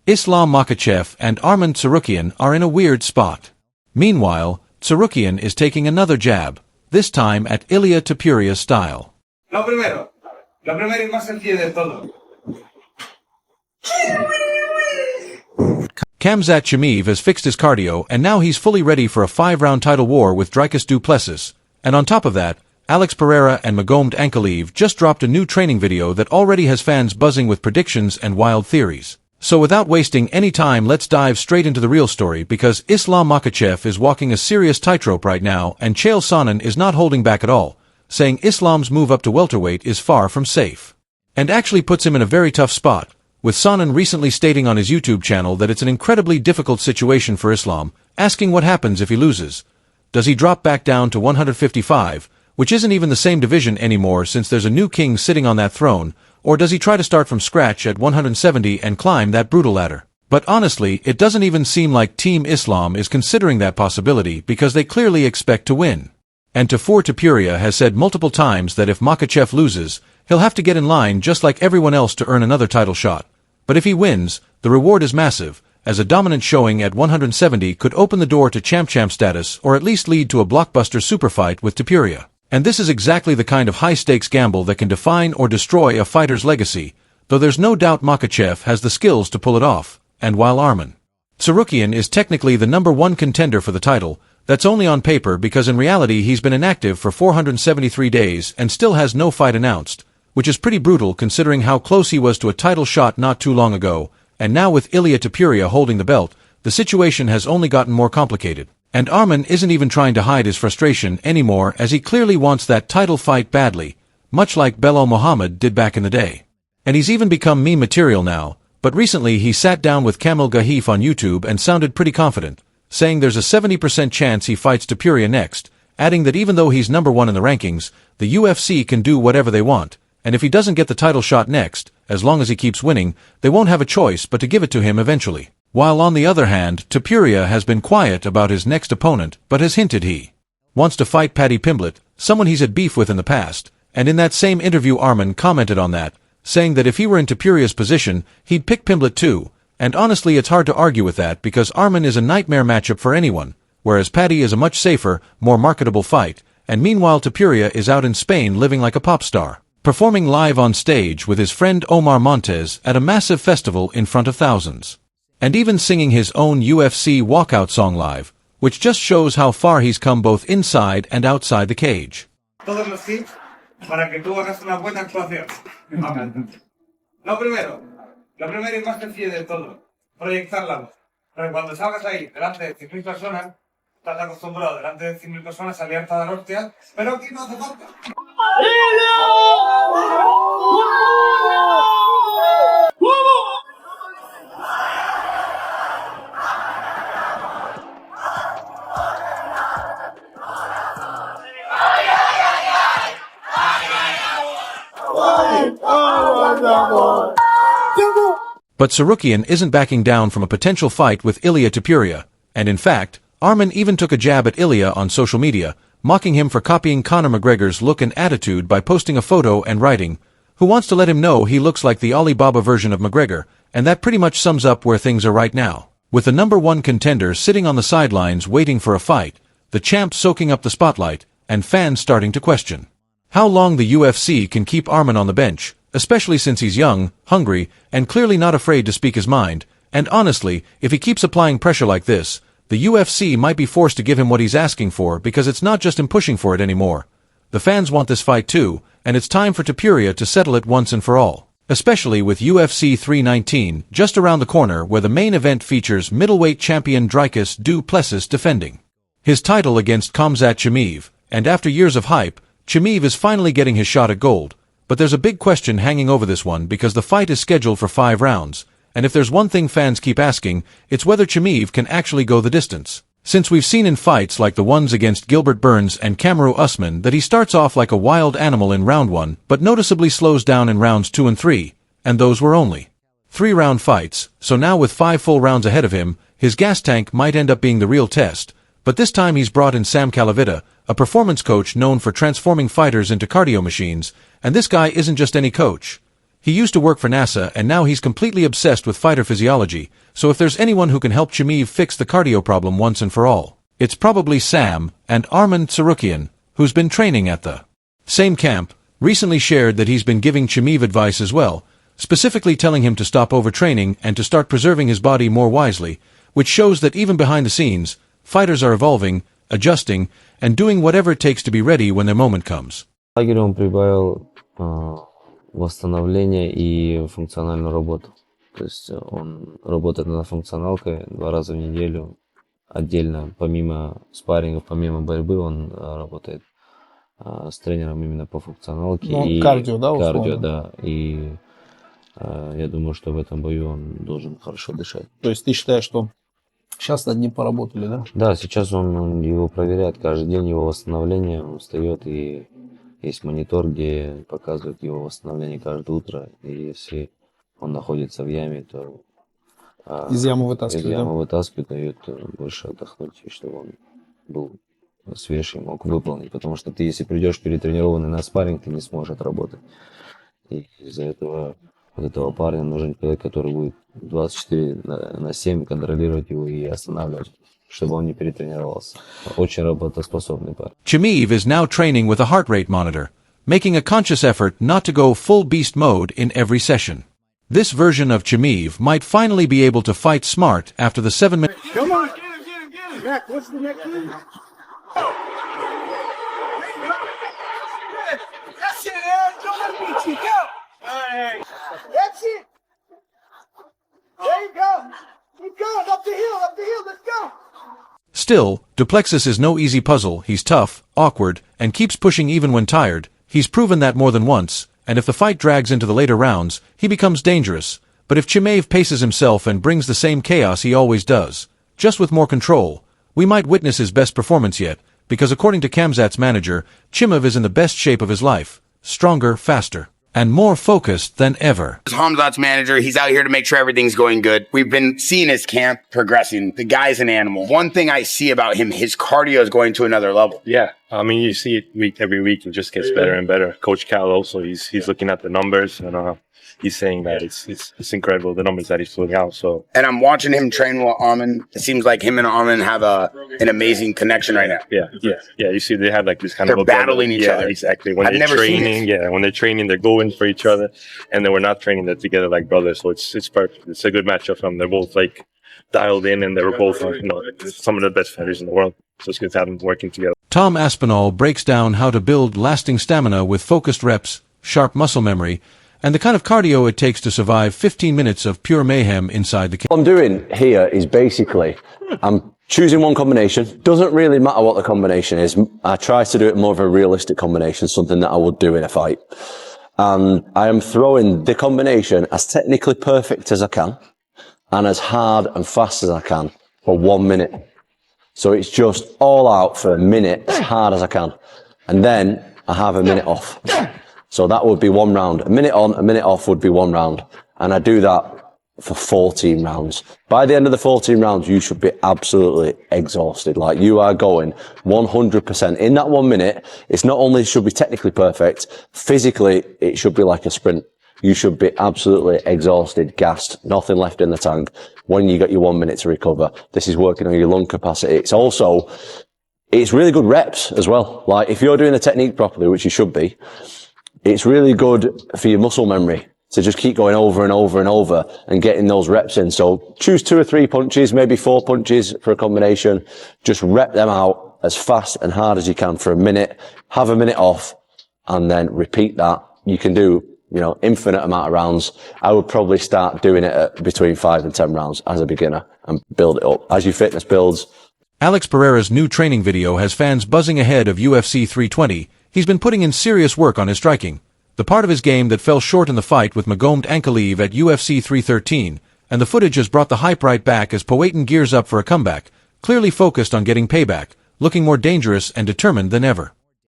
Islam Makhachev and Arman Tsarukyan are in a weird spot. Meanwhile, Tsarukyan is taking another jab, this time at Ilia Topuria style. Lo primero y más sencillo de todo. Khamzat Chimaev has fixed his cardio and now he's fully ready for a 5-round title war with Dricus du Plessis, and on top of that, Alex Pereira and Magomed Ankalaev just dropped a new training video that already has fans buzzing with predictions and wild theories. So without wasting any time, let's dive straight into the real story, because Islam Makhachev is walking a serious tightrope right now and Chael Sonnen is not holding back at all, saying Islam's move up to welterweight is far from safe. And actually puts him in a very tough spot, with Sonnen recently stating on his YouTube channel that it's an incredibly difficult situation for Islam, asking what happens if he loses. Does he drop back down to 155, which isn't even the same division anymore since there's a new king sitting on that throne, or does he try to start from scratch at 170 and climb that brutal ladder? But honestly, it doesn't even seem like Team Islam is considering that possibility because they clearly expect to win. And Topuria has said multiple times that if Makhachev loses, he'll have to get in line just like everyone else to earn another title shot. But if he wins, the reward is massive, as a dominant showing at 170 could open the door to champ status or at least lead to a blockbuster super fight with Topuria. And this is exactly the kind of high-stakes gamble that can define or destroy a fighter's legacy, though there's no doubt Makhachev has the skills to pull it off, and while Arman Tsarukyan is technically the #1 contender for the title, that's only on paper because in reality he's been inactive for 473 days and still has no fight announced, which is pretty brutal considering how close he was to a title shot not too long ago, and now with Ilia Topuria holding the belt, the situation has only gotten more complicated. And Arman isn't even trying to hide his frustration anymore as he clearly wants that title fight badly, much like Belal Muhammad did back in the day. And he's even become meme material now, but recently he sat down with Kamil Gahif on YouTube and sounded pretty confident, saying there's a 70% chance he fights Topuria next, adding that even though he's #1 in the rankings, the UFC can do whatever they want, and if he doesn't get the title shot next, as long as he keeps winning, they won't have a choice but to give it to him eventually. While on the other hand, Topuria has been quiet about his next opponent, but has hinted he wants to fight Paddy Pimblett, someone he's had beef with in the past, and in that same interview Arman commented on that, saying that if he were in Topuria's position, he'd pick Pimblett too, and honestly it's hard to argue with that because Arman is a nightmare matchup for anyone, whereas Paddy is a much safer, more marketable fight, and meanwhile Topuria is out in Spain living like a pop star, performing live on stage with his friend Omar Montes at a massive festival in front of thousands. And even singing his own UFC walkout song live, which just shows how far he's come both inside and outside the cage. Todos los tips para que tú hagas una buena actuación. Lo primero y más sencillo de todo, proyectar la voz. Porque cuando salgas ahí delante de 100.000 personas, estás acostumbrado delante de 100.000 personas a liarte a dar hostias, pero aquí no hace falta. But Tsarukyan isn't backing down from a potential fight with Ilia Topuria, and in fact, Arman even took a jab at Ilia on social media, mocking him for copying Conor McGregor's look and attitude by posting a photo and writing, "Who wants to let him know he looks like the Alibaba version of McGregor," and that pretty much sums up where things are right now. With the #1 contender sitting on the sidelines waiting for a fight, the champ soaking up the spotlight, and fans starting to question how long the UFC can keep Arman on the bench, especially since he's young, hungry, and clearly not afraid to speak his mind, and honestly, if he keeps applying pressure like this, the UFC might be forced to give him what he's asking for because it's not just him pushing for it anymore. The fans want this fight too, and it's time for Topuria to settle it once and for all, especially with UFC 319 just around the corner where the main event features middleweight champion Dricus du Plessis defending his title against Khamzat Chimaev, and after years of hype, Chimaev is finally getting his shot at gold. But there's a big question hanging over this one because the fight is scheduled for 5 rounds, and if there's one thing fans keep asking, it's whether Chimaev can actually go the distance. Since we've seen in fights like the ones against Gilbert Burns and Kamaru Usman that he starts off like a wild animal in round 1 but noticeably slows down in rounds 2 and 3, and those were only 3-round fights, so now with 5 full rounds ahead of him, his gas tank might end up being the real test. But this time he's brought in Sam Calavita, a performance coach known for transforming fighters into cardio machines, and this guy isn't just any coach. He used to work for NASA and now he's completely obsessed with fighter physiology, so if there's anyone who can help Chimaev fix the cardio problem once and for all, it's probably Sam and Arman Tsarukyan, who's been training at the same camp, recently shared that he's been giving Chimaev advice as well, specifically telling him to stop overtraining and to start preserving his body more wisely, which shows that even behind the scenes, fighters are evolving, adjusting, and doing whatever it takes to be ready when their moment comes. Лагерь он прибавил восстановление и функциональную работу. То есть он работает над функционалкой 2 раза в неделю. Отдельно, помимо спаррингов, помимо борьбы, он работает с тренером именно по функционалке. Ну, и кардио, да, условно? Кардио, да. И я думаю, что в этом бою он должен хорошо дышать. То есть ты считаешь, что сейчас над ним поработали, да? Да, сейчас он его проверяет каждый день, его восстановление. Он встает, и есть монитор, где показывает его восстановление каждое утро. И если он находится в яме, то из ямы вытаскивают, из ямы вытаскивают, дают больше отдохнуть, и чтобы он был свеж и мог выполнить. Потому что ты, если придешь перетренированный на спарринг, ты не сможешь отработать. И из-за этого вот этого парня нужен человек, который будет 24/7 контролировать его и останавливать, чтобы он не перетренировался. Очень работоспособный парень. Chimaev is now training with a heart rate monitor, making a conscious effort not to go full beast mode in every session. This version of Chimaev might finally be able to fight smart after the 7-minute... Come on, get him. Mac, what's the next move? That's it, Aaron. Don't let me beat you. Go. All right. That's it. There you go. Keep going. Up the hill. Let's go. Still, Duplexis is no easy puzzle. He's tough, awkward, and keeps pushing even when tired. He's proven that more than once, and if the fight drags into the later rounds, he becomes dangerous. But if Chimaev paces himself and brings the same chaos he always does, just with more control, we might witness his best performance yet, because according to Khamzat's manager, Chimaev is in the best shape of his life, stronger, faster, and more focused than ever. Khamzat's manager, he's out here to make sure everything's going good. We've been seeing his camp progressing. The guy's an animal. One thing I see about him, his cardio is going to another level. Yeah, I mean, you see it every week. It just gets better and better. Coach Cal also, he's looking at the numbers, and he's saying that it's incredible, the numbers that he's putting out. So, and I'm watching him train with Arman. It seems like him and Arman have an amazing connection right now. Yeah. You see, they have like this kind they're of battling each other. Exactly. When I've they're never training, when they're training, they're going for each other, and then we're not training, they're together like brothers. So it's perfect. It's a good matchup for them. They're both like dialed in, and they were both some of the best fighters in the world. So it's good to have them working together. Tom Aspinall breaks down how to build lasting stamina with focused reps, sharp muscle memory, and the kind of cardio it takes to survive 15 minutes of pure mayhem inside the cage. What I'm doing here is basically, I'm choosing one combination. Doesn't really matter what the combination is. I try to do it more of a realistic combination, something that I would do in a fight. And I am throwing the combination as technically perfect as I can and as hard and fast as I can for 1 minute. So it's just all out for a minute, as hard as I can. And then I have a minute off. So that would be 1 round. A minute on, a minute off would be 1 round. And I do that for 14 rounds. By the end of the 14 rounds, you should be absolutely exhausted. Like, you are going 100%. In that 1 minute, it's not only should be technically perfect, physically, it should be like a sprint. You should be absolutely exhausted, gassed, nothing left in the tank when you get your 1 minute to recover. This is working on your lung capacity. It's really good reps as well. Like, if you're doing the technique properly, which you should be, it's really good for your muscle memory to just keep going over and over and over and getting those reps in. So choose 2 or 3 punches, maybe 4 punches for a combination. Just rep them out as fast and hard as you can for a minute, have a minute off, and then repeat that. You can do, infinite amount of rounds. I would probably start doing it at between 5 and 10 rounds as a beginner and build it up. As your fitness builds. Alex Pereira's new training video has fans buzzing ahead of UFC 320. He's been putting in serious work on his striking, the part of his game that fell short in the fight with Makhachev and Arman at UFC 313, and the footage has brought the hype right back as Powhatan gears up for a comeback, clearly focused on getting payback, looking more dangerous and determined than ever.